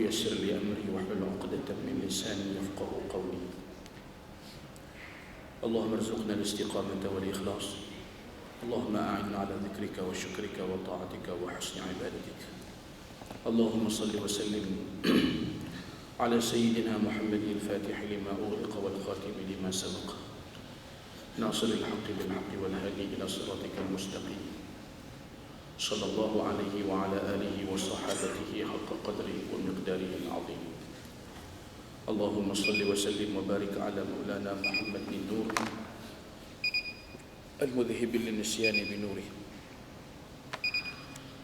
ويسر لي أمري واحلل عقدة من لساني يفقهوا قولي. اللهم ارزقنا الاستقامة والإخلاص. اللهم أعنا على ذكرك وشكرك وطاعتك وحسن عبادتك. اللهم صل وسلم على سيدنا محمد الفاتح لما أغلق والخاتم لما سبق ناصر الحق بالحق والهادي إلى صراطك المستقيم صلى الله عليه وعلى آله وصحابته حق قدره ومقداره العظيم. اللهم صل وسلم وبارك على مولانا محمد النور المذهب للنسيان بنوره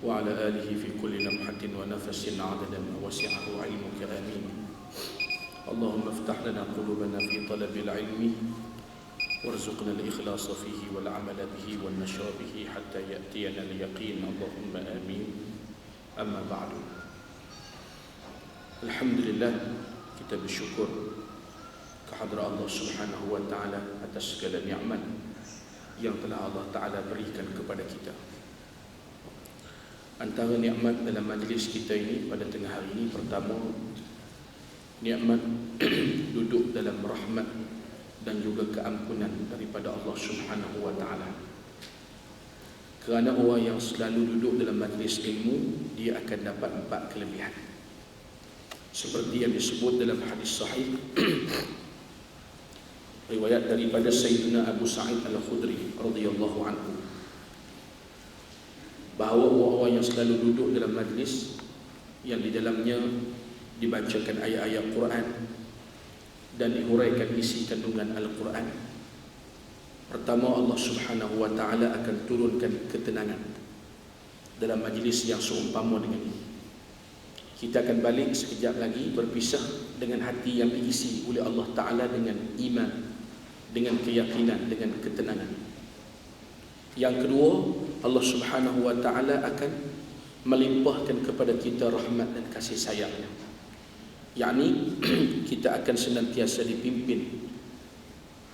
وعلى آله في كل لمحة ونفس عدد ما وسعه علمك آمين. اللهم افتح لنا قلوبنا في طلب العلم وارزقنا الإخلاص فيه والعمل به والنشر به حتى يأتينا اليقين. اللهم آمين. أما بعد، Alhamdulillah, kita bersyukur kehadrat Allah Subhanahu wa taala atas segala nikmat yang telah Allah Taala berikan kepada kita. Antara nikmat dalam majlis kita ini pada tengah hari ini, pertama, nikmat duduk dalam rahmat dan juga keampunan daripada Allah Subhanahu wa taala. Kerana orang yang selalu duduk dalam majlis ilmu, dia akan dapat 4 kelebihan. Seperti yang disebut dalam hadis sahih riwayat daripada Sayyidina Abu Sa'id Al-Khudri radhiyallahu anhu, bahawa orang-orang yang selalu duduk dalam majlis yang di dalamnya dibacakan ayat-ayat Quran dan dihuraikan isi kandungan Al-Quran, pertama Allah Subhanahu wa taala akan turunkan ketenangan dalam majlis yang seumpama dengan ini. Kita akan balik sekejap lagi berpisah dengan hati yang diisi oleh Allah Taala dengan iman, dengan keyakinan, dengan ketenangan. Yang kedua, Allah Subhanahu wa taala akan melimpahkan kepada kita rahmat dan kasih sayangnya. Yakni kita akan senantiasa dipimpin,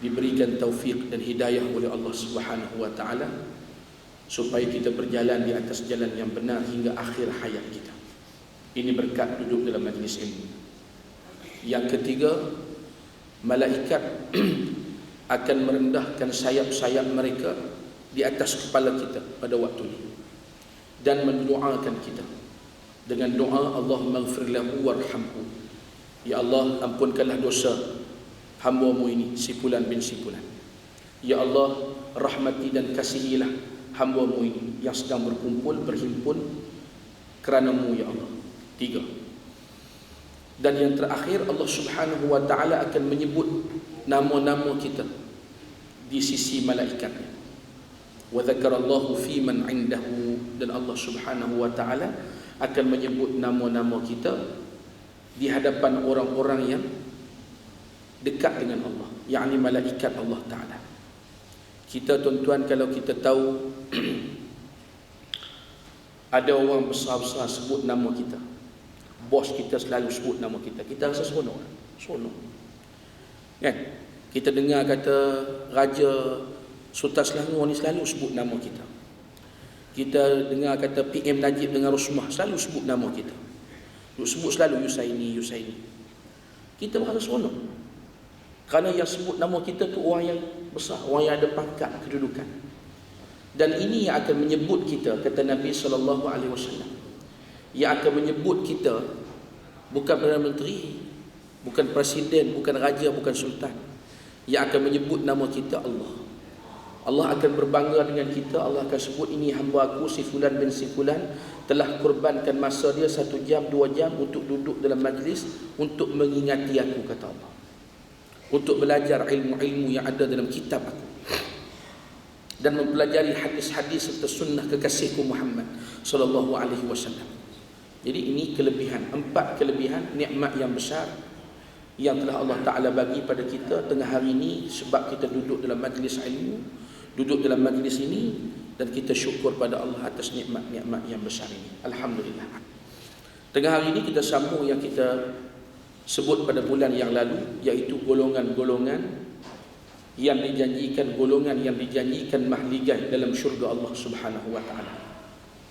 diberikan taufik dan hidayah oleh Allah Subhanahu wa taala supaya kita berjalan di atas jalan yang benar hingga akhir hayat kita. Ini berkat duduk dalam majlis ilmu. Yang ketiga, malaikat akan merendahkan sayap-sayap mereka di atas kepala kita pada waktu ini dan mendoakan kita dengan doa Allahumma ighfir lahu warhamhu. Ya Allah, ampunkanlah dosa hamba-Mu ini si fulan bin si fulan. Ya Allah, rahmati dan kasihilah hamba-Mu ini yang sedang berkumpul berhimpun kerana-Mu ya Allah. 3. Dan yang terakhir, Allah Subhanahu wa taala akan menyebut nama-nama kita di sisi malaikatnya. Wa dzakarallahu fi man 'indahu, dan Allah Subhanahu wa taala akan menyebut nama-nama kita di hadapan orang-orang yang dekat dengan Allah, yakni malaikat Allah Taala. Kita tuan-tuan, kalau kita tahu ada orang besar-besar sebut nama kita, bos kita selalu sebut nama kita, kita rasa seronok. Kan? Kita dengar kata Raja Sultan Selangor ni selalu sebut nama kita. Kita dengar kata PM Najib dengan Rosmah selalu sebut nama kita. Sebut selalu Yusaini. Kita merasa seronok kerana yang sebut nama kita tu orang yang besar, orang yang ada pangkat kedudukan. Dan ini yang akan menyebut kita, kata Nabi SAW, yang akan menyebut kita bukan Perdana Menteri, bukan Presiden, bukan Raja, bukan Sultan. Yang akan menyebut nama kita Allah. Allah akan berbangga dengan kita. Allah akan sebut, ini hamba aku si fulan bin si fulan telah korbankan masa dia 1 jam 2 jam untuk duduk dalam majlis untuk mengingati aku, kata Allah, untuk belajar ilmu-ilmu yang ada dalam kitab aku dan mempelajari hadis-hadis serta sunnah kekasihku Muhammad sallallahu alaihi wasallam. Jadi ini kelebihan, 4 kelebihan nikmat yang besar yang telah Allah Taala bagi pada kita tengah hari ini sebab kita duduk dalam majlis ilmu, duduk dalam majlis ini, dan kita syukur pada Allah atas nikmat-nikmat yang besar ini. Alhamdulillah. Tengah hari ini kita sambung yang kita sebut pada bulan yang lalu, iaitu golongan-golongan yang dijanjikan, golongan yang dijanjikan mahligai dalam syurga Allah Subhanahu wa taala.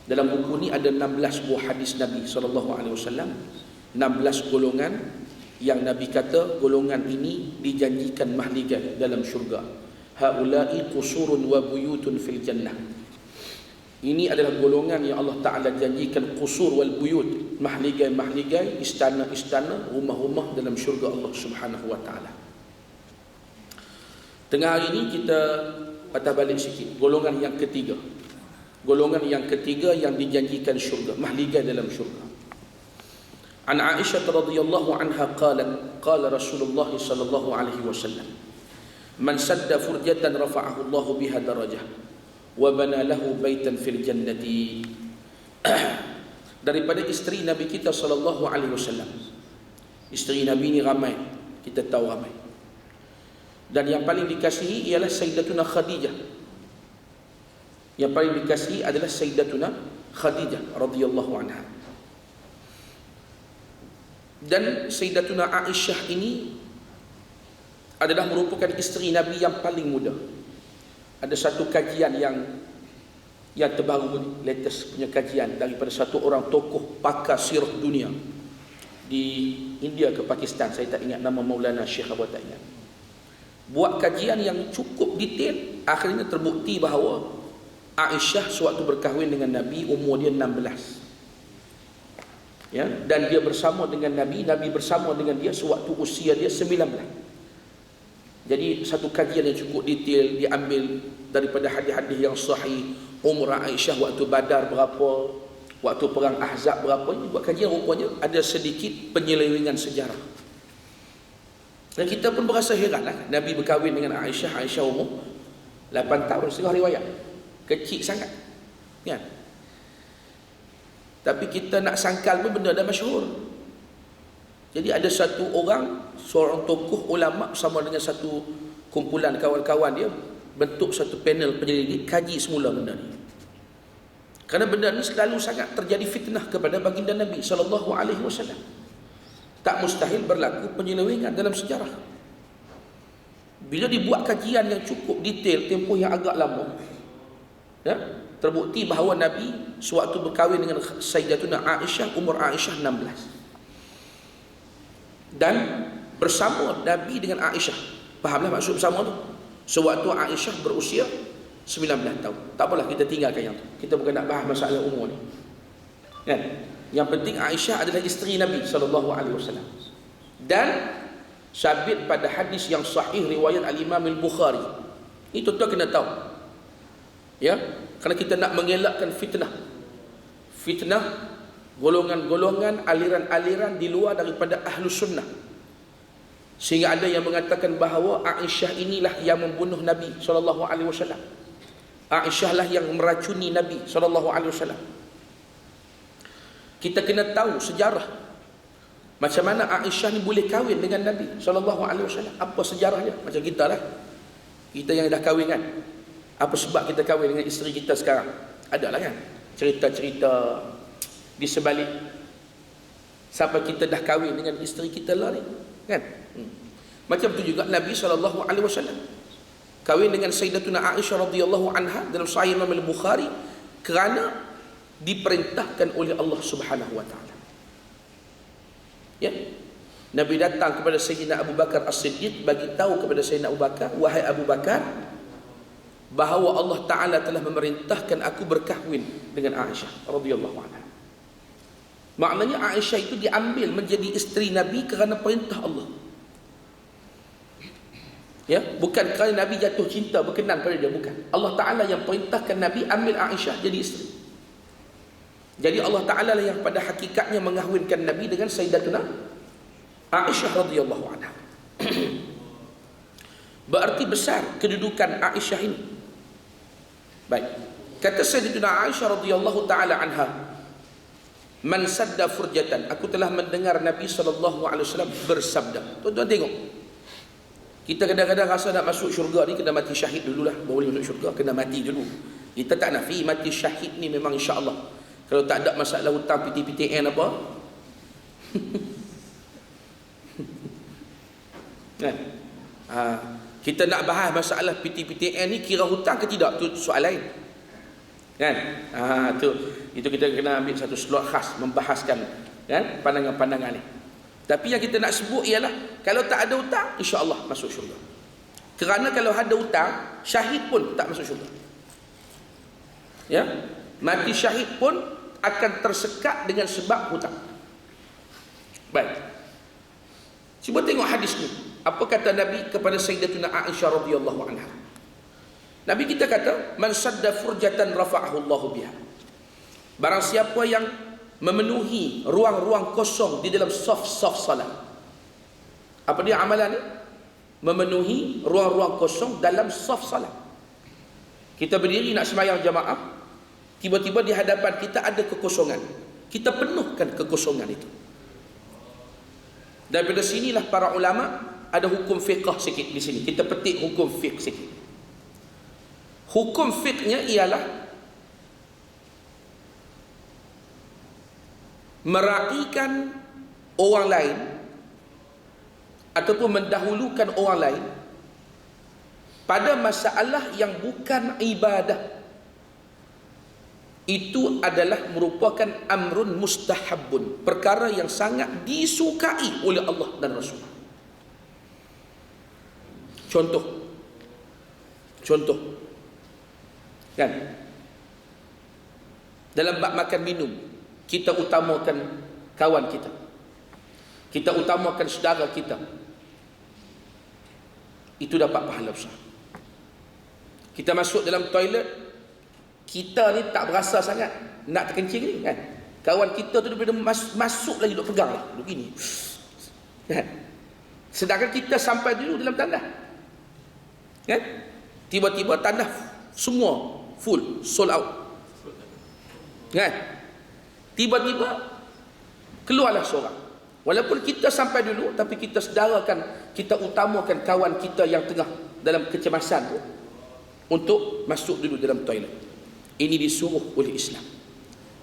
Dalam buku ini ada 16 buah hadis Nabi SAW 16 golongan yang Nabi kata golongan ini dijanjikan mahligai dalam syurga. Haula'i qusurun wa buyutun fil jannah. Ini adalah golongan yang Allah Ta'ala janjikan qusur wal buyut, mahligai-mahligai, istana-istana, rumah-rumah dalam syurga Allah Subhanahu wa Ta'ala. Tengah hari ini kita patah balik sikit. Golongan yang ketiga. Golongan yang ketiga yang dijanjikan syurga, mahligai dalam syurga. An Aisyah radhiyallahu anha qalat, qala Rasulullah sallallahu alaihi wasallam, man sadda furjatan rafa'ahu Allah biha darajah wa bana lahu baitan fil jannati. Daripada isteri Nabi kita sallallahu alaihi wasallam. Isteri Nabi ni ramai, kita tahu ramai. Dan yang paling dikasihi ialah Sayyidatuna Khadijah. Yang paling dikasihi adalah Sayyidatuna Khadijah radhiyallahu anha. Dan Sayyidatuna Aisyah ini adalah merupakan isteri Nabi yang paling muda. Ada satu kajian yang terbaru, latest punya kajian daripada satu orang tokoh pakar sirah dunia di India ke Pakistan, saya tak ingat nama Maulana Syekh apa tak ingat. Buat kajian yang cukup detail, akhirnya terbukti bahawa Aisyah sewaktu berkahwin dengan Nabi umur dia 16. Ya, dan dia bersama dengan Nabi bersama dengan dia sewaktu usia dia 19. Jadi satu kajian yang cukup detail diambil daripada hadis-hadis yang sahih, umur Aisyah waktu Badar berapa, waktu perang Ahzab berapa. Ini buat kajian, rupanya ada sedikit penyelewengan sejarah. Dan kita pun berasa heran lah. Nabi berkahwin dengan Aisyah umur 8 tahun setengah riwayat. Kecil sangat. Ya. Tapi kita nak sangkal pun benda dah masyhur. Jadi ada satu orang, seorang tokoh ulama bersama dengan satu kumpulan kawan-kawan dia, bentuk satu panel penyelidik, kaji semula benda ni. Kerana benda ni selalu sangat terjadi fitnah kepada baginda Nabi sallallahu alaihi wasallam. Tak mustahil berlaku penyelewengan dalam sejarah. Bila dibuat kajian yang cukup detail, tempoh yang agak lama, ya, terbukti bahawa Nabi sewaktu berkahwin dengan Sayyidatuna Aisyah, umur Aisyah 16. Dan bersama Nabi dengan Aisyah, fahamlah maksud bersama tu, sewaktu Aisyah berusia 19 tahun. Tak apalah, kita tinggalkan yang tu. Kita bukan nak bahas masalah umur ni, kan? Yang penting Aisyah adalah isteri Nabi sallallahu alaihi wasallam. Dan sabit pada hadis yang sahih riwayat Al-Imam Al-Bukhari. Ini tuan-tuan kena tahu. Ya, kerana kita nak mengelakkan fitnah. Fitnah golongan-golongan, aliran-aliran di luar daripada Ahlus Sunnah. Sehingga ada yang mengatakan bahawa Aisyah inilah yang membunuh Nabi sallallahu alaihi wasallam. Aisyah lah yang meracuni Nabi sallallahu alaihi wasallam. Kita kena tahu sejarah. Macam mana Aisyah ni boleh kahwin dengan Nabi sallallahu alaihi wasallam? Apa sejarahnya? Macam kita lah. Kita yang dah kahwin kan. Apa sebab kita kahwin dengan isteri kita sekarang? Adalah kan cerita-cerita di sebalik sampai kita dah kahwin dengan isteri kita lah ni, kan? Macam tu juga Nabi sallallahu alaihi wasallam kahwin dengan Sayyidatuna Aisyah radhiyallahu anha dalam Sahih Imam Al-Bukhari kerana diperintahkan oleh Allah Subhanahu wa taala. Ya. Nabi datang kepada Sayyidina Abu Bakar As-Siddiq, bagi tahu kepada Sayyidina Abu Bakar, wahai Abu Bakar, bahawa Allah Ta'ala telah memerintahkan aku berkahwin dengan Aisyah radhiyallahu anha. Maknanya Aisyah itu diambil menjadi isteri Nabi kerana perintah Allah. Ya, bukan kerana Nabi jatuh cinta berkenan pada dia, bukan. Allah Ta'ala yang perintahkan Nabi ambil Aisyah jadi isteri. Jadi Allah Ta'ala lah yang pada hakikatnya mengahwinkan Nabi dengan Sayyidatuna Aisyah radhiyallahu anha. Berarti besar kedudukan Aisyah ini. Baik. Kata Sayyidatuna Aisyah radhiyallahu ta'ala anha, man sadda furjatan, aku telah mendengar Nabi sallallahu alaihi wasallam bersabda. Tuan-tuan tengok, kita kadang-kadang rasa nak masuk syurga ni kena mati syahid dululah, baru boleh masuk syurga, kena mati dulu. Kita tak nafi mati syahid ni memang insya-Allah. Kalau tak ada masalah hutang PTPTN apa, kan? Kita nak bahas masalah PTPTN ni kira hutang ke tidak, tu soal lain, kan? Itu kita kena ambil satu slot khas membahaskan kan, pandangan-pandangan ni. Tapi yang kita nak sebut ialah kalau tak ada hutang, insya-Allah masuk syurga. Kerana kalau ada hutang, syahid pun tak masuk syurga. Ya, mati syahid pun akan tersekat dengan sebab hutang. Baik. Cuba tengok hadis ni. Apa kata Nabi kepada Sayyidatuna Aisyah radhiyallahu anha? Nabi kita kata, "Man sadda furjatan rafa'ahu Allahu biha." Barang siapa yang memenuhi ruang-ruang kosong di dalam saf-saf salat. Apa dia amalan ni? Memenuhi ruang-ruang kosong dalam saf salat. Kita berdiri nak sembahyang jamaah, tiba-tiba di hadapan kita ada kekosongan. Kita penuhkan kekosongan itu. Daripada sinilah para ulama ada hukum fiqh sikit di sini. Kita petik hukum fiqh sikit. Hukum fiqhnya ialah meraihkan orang lain ataupun mendahulukan orang lain pada masalah yang bukan ibadah, itu adalah merupakan amrun mustahabun, perkara yang sangat disukai oleh Allah dan Rasul. Contoh kan, dalam bab makan minum, kita utamakan kawan kita, kita utamakan saudara kita, itu dapat pahala besar. Kita masuk dalam toilet, kita ni tak berasa sangat nak terkencing ni kan, kawan kita tu daripada masuk lagi duk pegang lah, duk gini kan, sedangkan kita sampai dulu dalam tandas kan, tiba-tiba tandas semua full, sold out kan, tiba-tiba keluarlah seorang, walaupun kita sampai dulu, tapi kita sedarakan, kita utamakan kawan kita yang tengah dalam kecemasan tu untuk masuk dulu dalam toilet. Ini disuruh oleh Islam.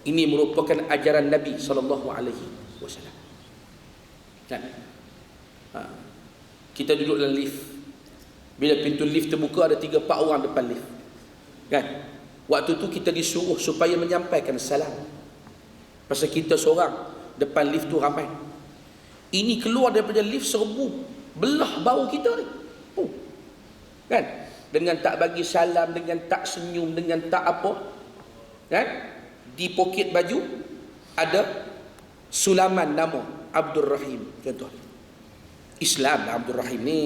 Ini merupakan ajaran Nabi SAW kan? Kita duduk dalam lift, bila pintu lift terbuka ada 3-4 orang depan lift kan, waktu tu kita disuruh supaya menyampaikan salam, pasal kita seorang, depan lift tu ramai. Ini keluar daripada lift serbu belah bau kita ni kan, dengan tak bagi salam, dengan tak senyum, dengan tak apa kan. Di poket baju ada sulaman nama Abdul Rahim contoh. Islam lah Abdul Rahim ni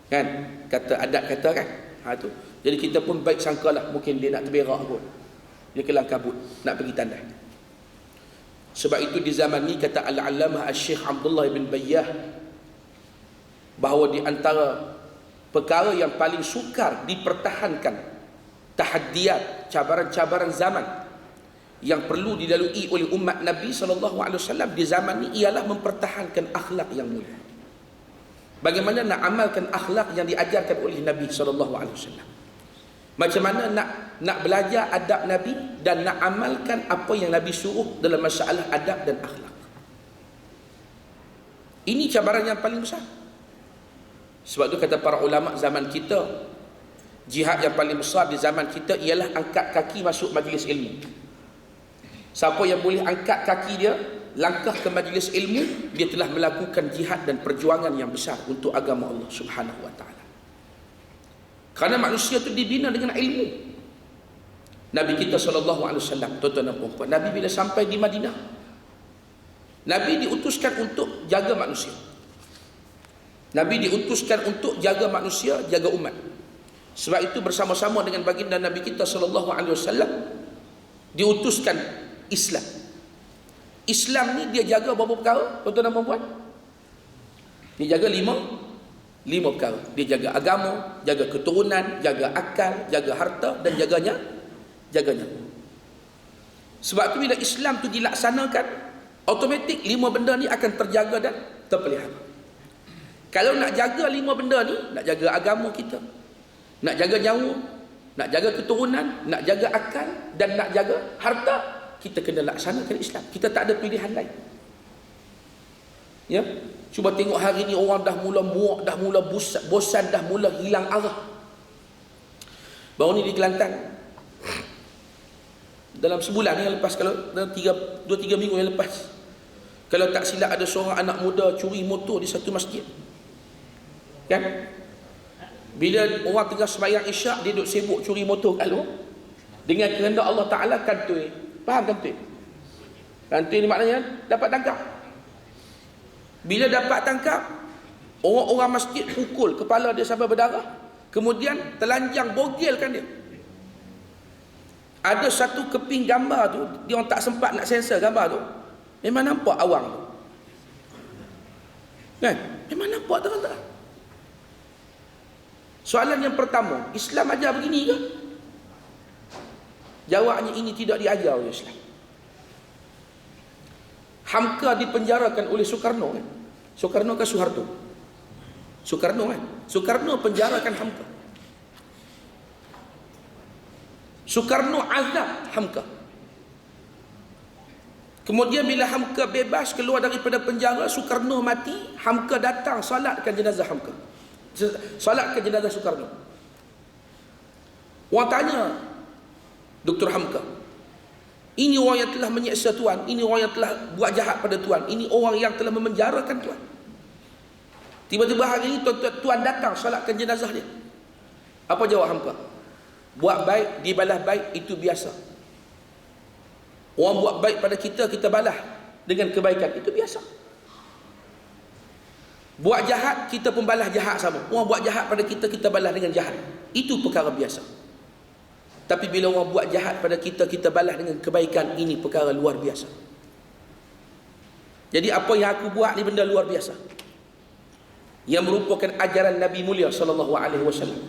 kan, kata adat kata kan, tu. Jadi kita pun baik sangkalah mungkin dia nak terberak pun, dia kelang kabut nak pergi tandas. Sebab itu di zaman ni kata Al-Allamah Al-Syekh Abdullah bin Bayyah, bahawa di antara perkara yang paling sukar dipertahankan, tahaddiat, cabaran-cabaran zaman yang perlu dilalui oleh umat Nabi SAW di zaman ni ialah mempertahankan akhlak yang mulia. Bagaimana nak amalkan akhlak yang diajarkan oleh Nabi SAW, macam mana nak belajar adab Nabi dan nak amalkan apa yang Nabi suruh dalam masalah adab dan akhlak. Ini cabaran yang paling besar. Sebab tu kata para ulama zaman kita, jihad yang paling besar di zaman kita ialah angkat kaki masuk majlis ilmu. Siapa yang boleh angkat kaki dia langkah ke majlis ilmu, dia telah melakukan jihad dan perjuangan yang besar untuk agama Allah Subhanahu wa taala. Kerana manusia itu dibina dengan ilmu. Nabi kita SAW, tuan-tuan dan puan-puan, Nabi bila sampai di Madinah, Nabi diutuskan untuk jaga manusia. Nabi diutuskan untuk jaga manusia, jaga umat. Sebab itu bersama-sama dengan baginda Nabi kita SAW diutuskan Islam. Islam ni dia jaga berapa perkara, tuan-tuan dan puan-puan? Dia jaga lima perkara. Dia jaga agama, jaga keturunan, jaga akal, jaga harta dan jaganya. Sebab tu bila Islam tu dilaksanakan, automatik 5 benda ni akan terjaga dan terpelihara. Kalau nak jaga 5 benda ni, nak jaga agama kita, nak jaga nyawa, nak jaga keturunan, nak jaga akal dan nak jaga harta, kita kena laksanakan Islam. Kita tak ada pilihan lain. Ya, cuba tengok hari ni orang dah mula muak, dah mula bosan, dah mula hilang arah. Baru ni di Kelantan, dalam sebulan yang lepas, kalau dalam 2-3 minggu yang lepas, Kalau tak silap ada seorang anak muda curi motor di satu masjid. Kan? Bila orang tengah sembahyang isyak, dia duduk sibuk curi motor kat luar. Dengan kehendak Allah Ta'ala kantoi. Faham kantoi? Kantoi ni maknanya dapat tangkap. Bila dapat tangkap, orang-orang masjid pukul kepala dia sampai berdarah. Kemudian telanjang bogilkan dia. Ada satu keping gambar tu, dia orang tak sempat nak sensor gambar tu. Memang nampak awang tu. Kan? Memang nampak terang-terang. Soalan yang pertama, Islam ajar begini ke? Jawabnya, ini tidak diajar oleh Islam. Hamka dipenjarakan oleh Soekarno kan? Soekarno ke Soeharto? Soekarno kan? Soekarno penjarakan Hamka. Soekarno azab Hamka. Kemudian bila Hamka bebas keluar daripada penjara, Soekarno mati, Hamka datang salatkan jenazah Hamka. Salatkan jenazah Soekarno. Orang tanya Dr. Hamka, ini orang yang telah menyeksa Tuan, ini orang yang telah buat jahat pada Tuan, ini orang yang telah memenjarakan Tuan. Tiba-tiba hari ini Tuan datang salatkan jenazah dia. Apa jawab Hamka? Buat baik dibalas baik, itu biasa. Orang buat baik pada kita, kita balas dengan kebaikan, itu biasa. Buat jahat, kita pun balas jahat sama. Orang buat jahat pada kita, kita balas dengan jahat, itu perkara biasa. Tapi bila orang buat jahat pada kita, kita balas dengan kebaikan, ini perkara luar biasa. Jadi apa yang aku buat ni benda luar biasa, yang merupakan ajaran Nabi mulia sallallahu alaihi wasallam.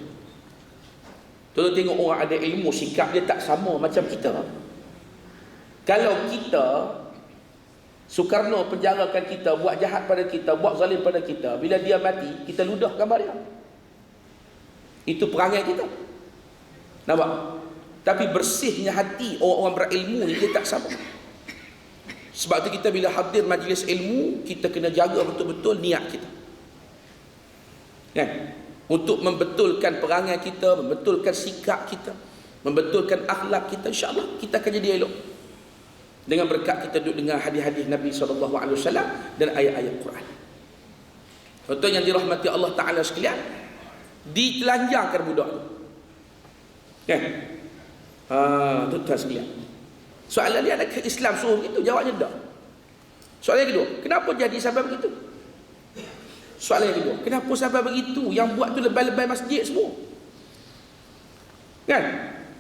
Tuan tengok orang ada ilmu, sikap dia tak sama macam kita. Kalau kita, Soekarno penjarakan kita, buat jahat pada kita, buat zalim pada kita, bila dia mati, kita ludah gambar dia. Itu perangai kita. Nampak? Tapi bersihnya hati orang-orang berilmu ni, dia tak sama. Sebab tu kita bila hadir majlis ilmu, kita kena jaga betul-betul niat kita. Kan? Untuk membetulkan perangai kita, membetulkan sikap kita, membetulkan akhlak kita, insya-Allah kita akan jadi elok. Dengan berkat kita duduk dengan hadis-hadis Nabi SAW dan ayat-ayat Quran. Contoh yang dirahmati Allah Ta'ala sekalian, ditelanjangkan budak tu. Kan? Tuan-tuan sekalian, soalan dia, adakah Islam suruh begitu? Jawabnya tak. Soalan yang kedua, kenapa jadi sampai begitu? Soalan yang kedua, kenapa sampai begitu? Yang buat tu lebay-lebay masjid semua. Kan?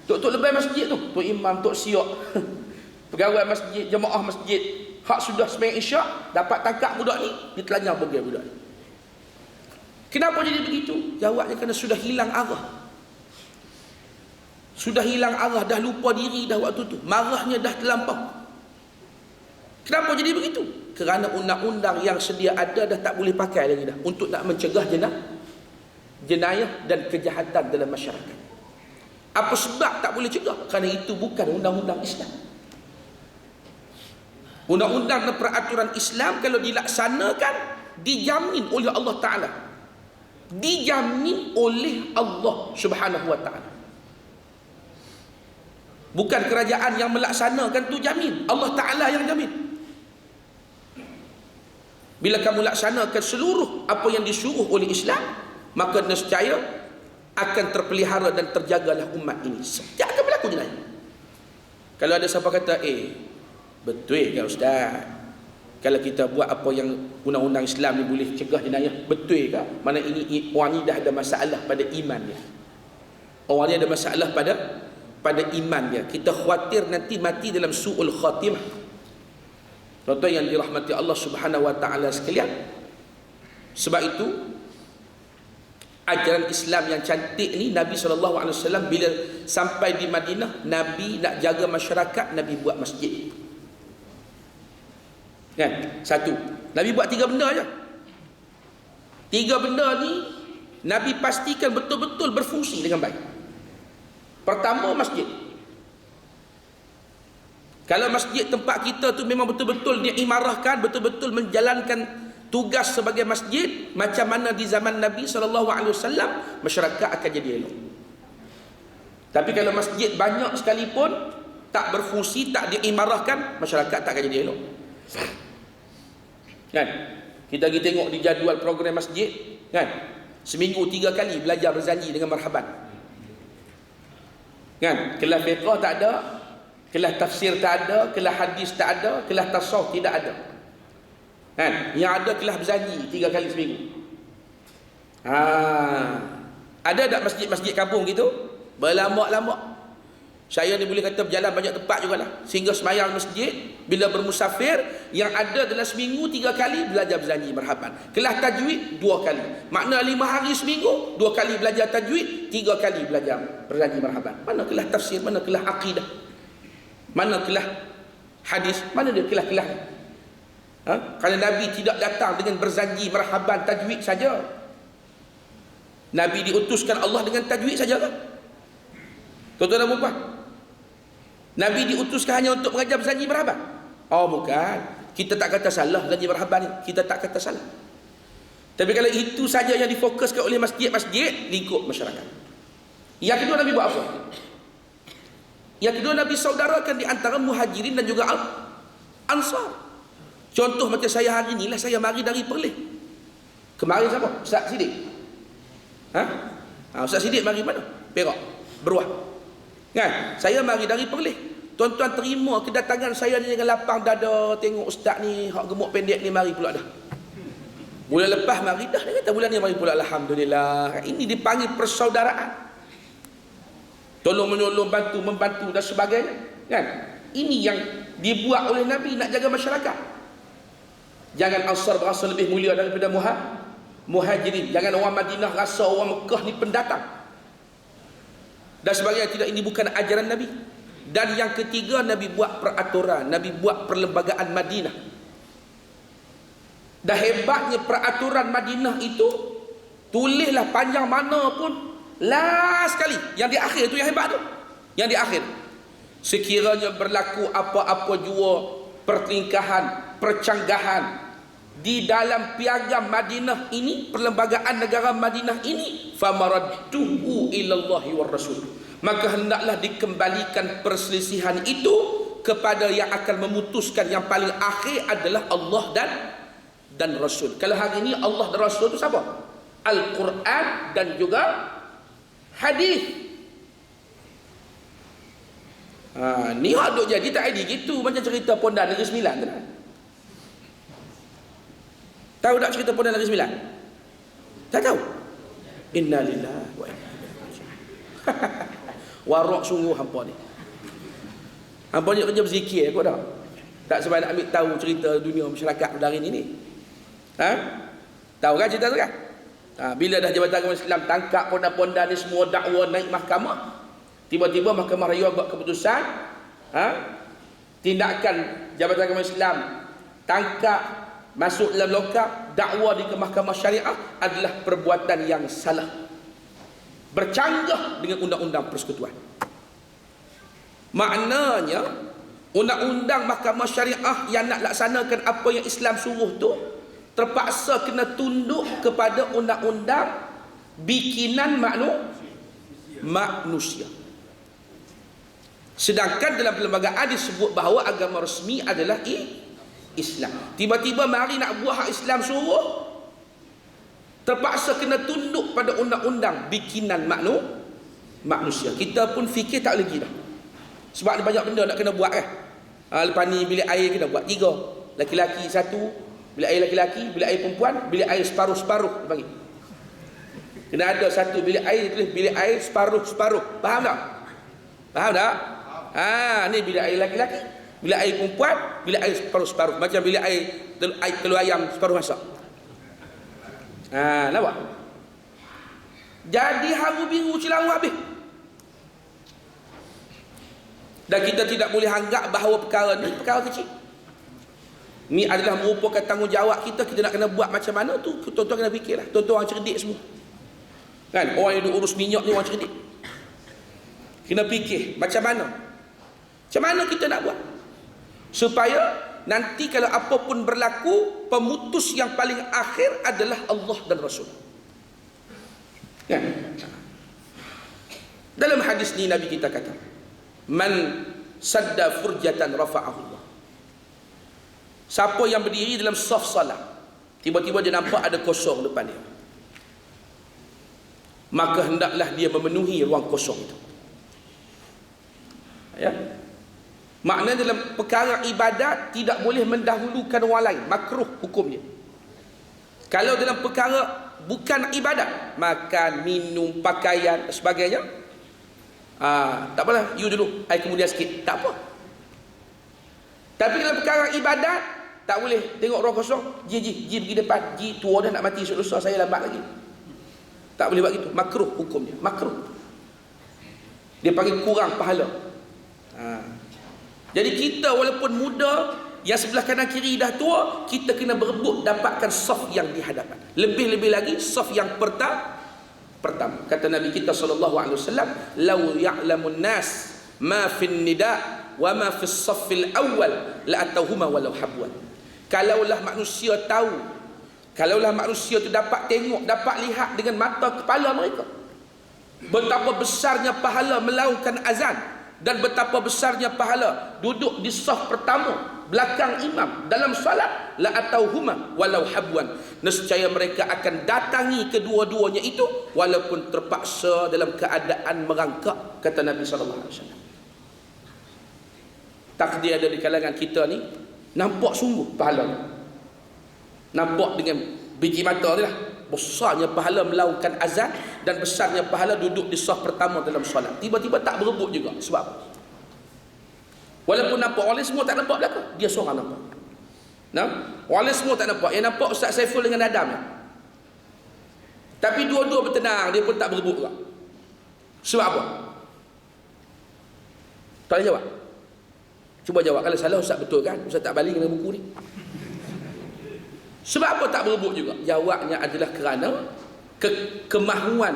Tok-tok lebay masjid tu, tok imam, tok siok, pegawai masjid, jemaah masjid, hak sudah sembahyang isyak, dapat tangkap budak ni, ditelanjang bogel budak ni. Kenapa jadi begitu? Jawabnya kerana sudah hilang arah. Sudah hilang arah, dah lupa diri dah waktu tu. Marahnya dah terlampau. Kenapa jadi begitu? Kerana undang-undang yang sedia ada dah tak boleh pakai lagi dah, untuk nak mencegah jenayah dan kejahatan dalam masyarakat. Apa sebab tak boleh cegah? Kerana itu bukan undang-undang Islam. Undang-undang dan peraturan Islam kalau dilaksanakan, dijamin oleh Allah Ta'ala. Dijamin oleh Allah Subhanahu Wa Ta'ala. Bukan kerajaan yang melaksanakan tu jamin, Allah Ta'ala yang jamin. Bila kamu laksanakan seluruh apa yang disuruh oleh Islam, maka nescaya akan terpelihara dan terjagalah umat ini. Tak akan berlaku jenayah. Kalau ada siapa kata, betul ke Ustaz, kalau kita buat apa yang undang-undang Islam ni boleh cegah jenayah, betul ke? Mana ini orang ni dah ada masalah pada iman dia. Orang ni ada masalah pada iman dia. Kita khawatir nanti mati dalam su'ul khatimah. Contoh yang dirahmati Allah Subhanahu Wa Ta'ala sekalian. Sebab itu ajaran Islam yang cantik ni, Nabi SAW bila sampai di Madinah, Nabi nak jaga masyarakat, Nabi buat masjid. Kan? Satu, Nabi buat 3 benda aja. 3 benda ni Nabi pastikan betul-betul berfungsi dengan baik. Pertama, masjid. Kalau masjid tempat kita tu memang betul-betul diimarahkan, betul-betul menjalankan tugas sebagai masjid macam mana di zaman Nabi SAW, masyarakat akan jadi elok. Tapi kalau masjid banyak sekalipun tak berfungsi, tak diimarahkan, masyarakat tak akan jadi elok. Kan? Kita pergi tengok di jadual program masjid, kan? Seminggu 3 kali belajar berzanji dengan marhaban. Kan? Kelas fiqh tak ada, kelas tafsir tak ada, kelas hadis tak ada, kelas tasawuf tidak ada. Kan? Yang ada kelas berzanji 3 kali seminggu. Ada tak masjid-masjid kampung gitu? Berlama-lama. Saya ni boleh kata berjalan banyak tempat jugalah. Sehingga semayang masjid, bila bermusafir, yang ada dalam seminggu 3 kali belajar berzanji marhaban. Kelas tajwid 2 kali. Makna 5 hari seminggu, 2 kali belajar tajwid, 3 kali belajar berzanji marhaban. Mana kelas tafsir, mana kelas akidah, mana kelas hadis, mana dia kelas-kelas ni? Kalau Nabi tidak datang dengan berzanji marhaban tajwid saja. Nabi diutuskan Allah dengan tajwid saja kan? Tuan-tuan dan puan-puan, Nabi diutuskan hanya untuk mengajar berzanji marhaban? Oh bukan. Kita tak kata salah berzanji marhaban ni. Kita tak kata salah. Tapi kalau itu saja yang difokuskan oleh masjid-masjid, lingkup masyarakat. Yang kedua, Nabi buat apa? Yang kedua, Nabi saudarakan di antara muhajirin dan juga ansar. Contoh macam saya hari ni lah, saya mari dari Perlis. Kemarin siapa? Ustaz Siddiq. Ustaz Siddiq mari mana? Perak, Beruah. Kan? Saya mari dari Perlis. Tuan-tuan terima kedatangan saya ni dengan lapang dada. Tengok ustaz ni, hak gemuk pendek ni mari pula dah. Bulan lepas mari dah. Dia kata bulan ni mari pula. Alhamdulillah. Ini dipanggil persaudaraan. Tolong menolong, bantu, membantu dan sebagainya. Kan? Ini yang dibuat oleh Nabi nak jaga masyarakat. Jangan Ansar berasa lebih mulia daripada Muhajirin. Jangan orang Madinah rasa orang Mekah ni pendatang dan sebagainya. Tidak, ini bukan ajaran Nabi. Dan yang ketiga, Nabi buat peraturan, Nabi buat perlembagaan Madinah. Dah hebatnya peraturan Madinah itu, tulislah panjang mana pun, last sekali, yang di akhir tu yang hebat tu. Yang di akhir, sekiranya berlaku apa-apa jua pertelingkahan, percanggahan di dalam piagam Madinah ini, perlembagaan negara Madinah ini, famaradduhu ilallahi war rasul, maka hendaklah dikembalikan perselisihan itu kepada yang akan memutuskan. Yang paling akhir adalah Allah dan Rasul. Kalau hari ini Allah dan Rasul itu siapa? Al-Quran dan juga hadis. Ni hak duk jadi tak ada gitu macam cerita Pondan Negeri Sembilan tu. Tahu tak cerita Pondan Negeri Sembilan? Tak tahu? Innalillahi wa inna ilaihi raji'un. Warak sungguh hampa ni. Hampa ni kerja berzikir kot dah. Tak sebab nak ambil tahu cerita dunia masyarakat pada hari ni. Tahu kan cerita tu kan? Bila dah Jabatan Agama Islam tangkap pondan-pondan ni semua dakwa naik mahkamah, tiba-tiba Mahkamah Raya buat keputusan, tindakan Jabatan Agama Islam tangkap, masuk dalam lokap, dakwa di ke Mahkamah Syariah adalah perbuatan yang salah, bercanggah dengan undang-undang persekutuan. Maknanya undang-undang Mahkamah Syariah yang nak laksanakan apa yang Islam suruh tu terpaksa kena tunduk kepada undang-undang bikinan manusia. Sedangkan dalam perlembagaan disebut bahawa agama resmi adalah Islam. Tiba-tiba mari nak buat hak Islam suruh, terpaksa kena tunduk pada undang-undang bikinan manusia. Kita pun fikir tak lagi dah. Sebab ada banyak benda nak kena buat kan. Lepas ni bilik air kena buat 3. Laki-laki 1, bilik air laki-laki, bilik air perempuan, bilik air separuh-separuh panggil. Kena ada satu bilik air tulis bilik air separuh-separuh. Faham tak? Faham tak? Ni bilik air laki-laki, bilik air perempuan, bilik air separuh-separuh. Macam bilik air telur ayam separuh masak. Nampak? Jadi haru biru cilaru habis. Dan kita tidak boleh anggap bahawa perkara ni perkara kecil. Ni adalah merupakan tanggungjawab kita. Kita nak kena buat macam mana tu, tuan-tuan kena fikirlah. Tuan-tuan orang cerdik semua kan, orang yang urus minyak ni orang cerdik. Kena fikir macam mana kita nak buat supaya nanti kalau apa pun berlaku, pemutus yang paling akhir adalah Allah dan Rasul kan? Dalam hadis ni Nabi kita kata, man sadda furjatan rafa'ahu Allah. Siapa yang berdiri dalam saf salat, tiba-tiba dia nampak ada kosong depan dia, maka hendaklah dia memenuhi ruang kosong itu. Ya. Maknanya dalam perkara ibadat tidak boleh mendahulukan orang lain, makruh hukumnya. Kalau dalam perkara bukan ibadat, makan, minum, pakaian dan sebagainya, tak apalah, you dulu, I kemudian sikit, tak apa. Tapi dalam perkara ibadat, tak boleh tengok ruang kosong, ji pergi depan, ji tua dah nak mati esok lusa, saya lambat lagi. Tak boleh buat gitu, makruh hukumnya, makruh. Dia panggil kurang pahala. Jadi kita walaupun muda, yang sebelah kanan kiri dah tua, kita kena berebut dapatkan saf yang di hadapan. Lebih-lebih lagi saf yang pertama. Kata Nabi kita SAW, "Lau ya'lamun nas ma fin nida' wa ma fis saffil awal la atauhuma walau habwan." Kalaulah manusia tahu, kalaulah manusia tu dapat tengok, dapat lihat dengan mata kepala mereka betapa besarnya pahala melakukan azan, dan betapa besarnya pahala duduk di saf pertama belakang imam dalam solat, la atauhuma walau habwan, nescaya mereka akan datangi kedua-duanya itu walaupun terpaksa dalam keadaan merangkak, kata Nabi sallallahu alaihi wasallam. Takdir ada di kalangan kita ni nampak sungguh pahala, nampak dengan biji mata ni lah besarnya pahala melakukan azan dan besarnya pahala duduk di saf pertama dalam solat. Tiba-tiba tak berebut juga. Sebab apa? Walaupun nampak, orang semua tak nampak belakang, dia seorang nampak. Nah, orang semua tak nampak. Yang nampak Ustaz Saiful dengan Adam ni. Tapi dua-dua bertenang, dia pun tak berebut juga. Sebab apa? Tak boleh jawab? Cuba jawab. Kalau salah Ustaz betul kan? Ustaz tak baling dengan buku ni. Sebab apa tak berebut juga? Jawabnya adalah kerana kemahuan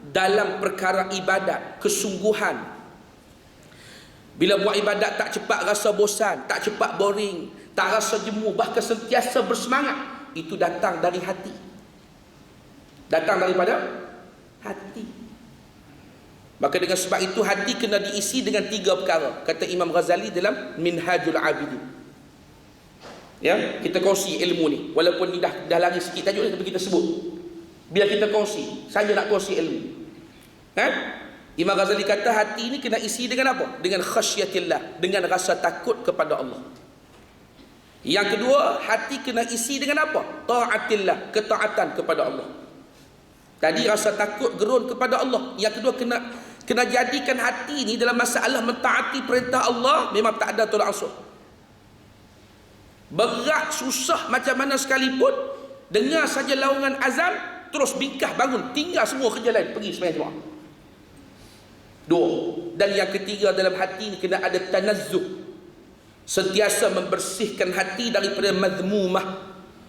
dalam perkara ibadat, kesungguhan. Bila buat ibadat tak cepat rasa bosan, tak cepat boring, tak rasa jemu, bahkan sentiasa bersemangat. Itu datang dari hati. Datang daripada hati. Maka dengan sebab itu hati kena diisi dengan 3 perkara. Kata Imam Ghazali dalam Minhajul Abidin. Ya, kita kongsi ilmu ni. Walaupun ni dah lari sikit tajuk ni, tapi kita sebut. Bila kita kongsi, saya nak kongsi ilmu. Imam Ghazali kata hati ni kena isi dengan apa? Dengan khasyatillah, dengan rasa takut kepada Allah. Yang kedua, hati kena isi dengan apa? Ta'atillah, ketaatan kepada Allah. Tadi rasa takut, gerun kepada Allah. Yang kedua, kena jadikan hati ni dalam masalah mentaati perintah Allah memang tak ada tolak ansur. Berat, susah macam mana sekalipun, dengar saja laungan azan, terus bingkah bangun, tinggal semua kerja lain, pergi sembahyang jemaah. 2. Dan yang ketiga, dalam hati ni kena ada tanazzuh, sentiasa membersihkan hati daripada mazmumah,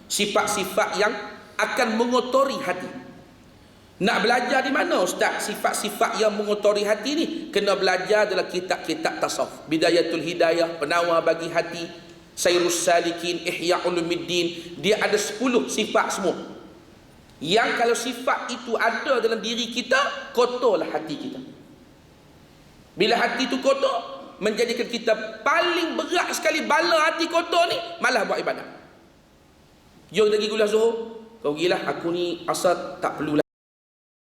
sifat-sifat yang akan mengotori hati. Nak belajar di mana Ustaz sifat-sifat yang mengotori hati ni? Kena belajar dalam kitab-kitab tasawuf. Bidayatul Hidayah, Penawar bagi Hati, Sayrus Salikin, Ihya Ulumuddin. Dia ada 10 sifat semua, yang kalau sifat itu ada dalam diri kita, kotorlah hati kita. Bila hati itu kotor, menjadikan kita paling berat sekali bala hati kotor ni, malah buat ibadat. Jom kita pergi kuliah Zuhur, kau pergilah, aku ni asal tak perlu